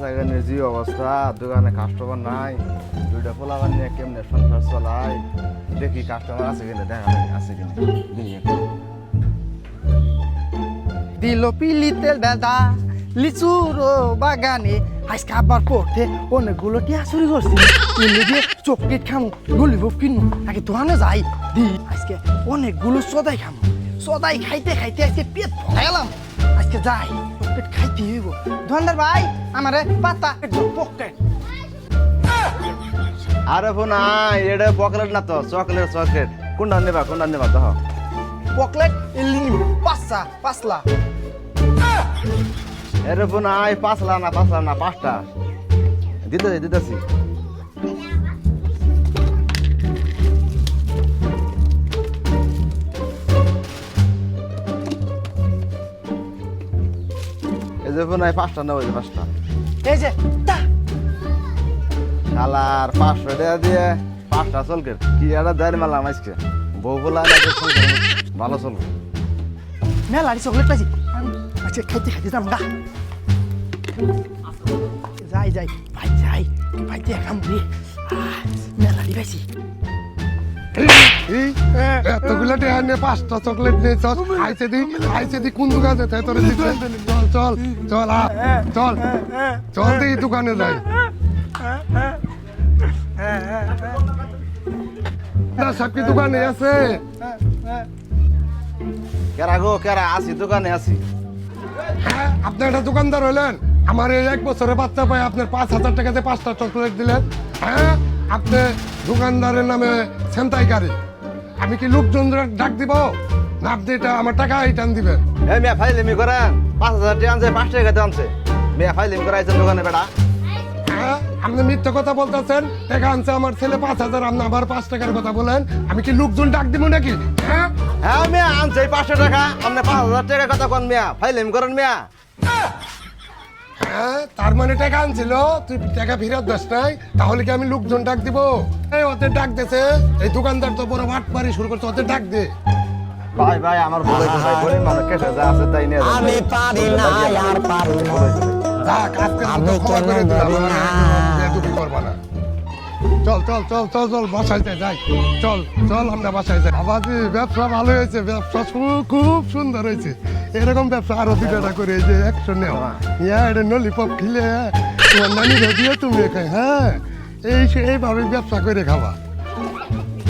বেচাকেনের যে অবস্থা, দোকানে কাস্টমার নাই, দুইটা পোলাবার নিয়ে কেমনে সংসার চলাই। দেখি কাস্টমার আছে কিনা, দেখা আছে কিনা। দিল পিলিতে দাদা লিচুর বাগানে আজকে আবার পড়তে অনেকগুলো টিয়া চুরি করছি। এনে দিয়ে চকলেট খামো, ললিপপ কিনবো, আগে দোকানে যাই দি। আজকে অনেকগুলো সদাই খামো, সদাই খাইতে খাইতে আজকে পেট ভরাইলাম। আজকে যাই চকলেট খাইতে হইব। দোকানদার ভাই আমারে পাতা পকেট। আরে ফোন এটা পকলেট না তো, চকলেট চকলেট। কোনটা নেবা তো? পকলেট এলি নিব পাঁচলা। এরে ফোন পাঁচলা না 5টা দিতেছি। এই যে ফোন 5টা নেবো, 5টা। এই যে কালার 500 টাকা দিয়ে 5টা চলকে কি একটা দেয় মেলাম আজকে। বউ বলা ভালো চলবে। মেলারি চকলেট পাইছি। আচ্ছা খাইতে খাইতে যাম গা। যাই ভাইতে খাম রে। মেলারি পাইছি। এতগুলো টেহা নিয়ে 5টা চকলেট নিয়ে চল। আইসে দি কোন দোকানে যেতে তোর দিচ্ছে। চল দেখি দোকানে যাই। সব কি দোকানে আছে? কেরা আসি, দোকানে আসি। হ্যাঁ, আপনি একটা দোকানদার হইলেন, আমার এই 1 বছরে বাচ্চা পাই আপনার 5,000 টাকাতে 5টা চকলেট দিলেন। হ্যাঁ, আপনি দোকানদারের নামে ছেনতাইকারী। আমি কি লোকজন ডাক দিব না? আপনি এটা আমার টাকা রিটার্ন দিবেন। এই মিয়া ফাইলেমি করেন, 5,000 টাকা আনছে, 5 টাকা আনছে। মিয়া ফাইলেমি করাইছেন দোকানে বেটা। হ্যাঁ, আপনি মিথ্যে কথা বলতেছেন। টাকা আনছে আমার ছেলে 5,000, আপনি আবার 5 টাকার কথা বলেন। আমি কি লোকজন ডাক দিব নাকি? হ্যাঁ মিয়া আনছে 500 টাকা, আপনি 5,000 টাকা কথা কোন মিয়া? ফাইলেমি করেন মিয়া। হ্যাঁ, তার মানে টাকা আনছিল, তুই টাকা ফেরত দিস নাই, তাহলে কি আমি লোকজন ডাক দিব? এই ওদের ডাক দেছে, এই দোকানদার তো বড় বাটপারি শুরু করছে, ওদের ডাক দে। ভাই আমার ভুল হয়েছে ভাই, গরিব মানুষ কেটে যা আছে তাই নিয়ে যান। আমি পারি না আর পারি না। যাক, আজকে তো ক্ষমা করে দিলাম, বেয়াদবি করবা না। চল বাসায় যাই। চল আমরা বাসায় যাই। বাবাজি, ব্যবসা ভালো হয়েছে, ব্যবসা খুব সুন্দর হয়েছে। এরকম ব্যবসা আরো 2টা করে, এই যে 100 নেও। এটা ললিপপ খেলে তোমার নানি ভেজিয়ে তুমি খাই। হ্যাঁ, এইভাবে ব্যবসা করে খাবা।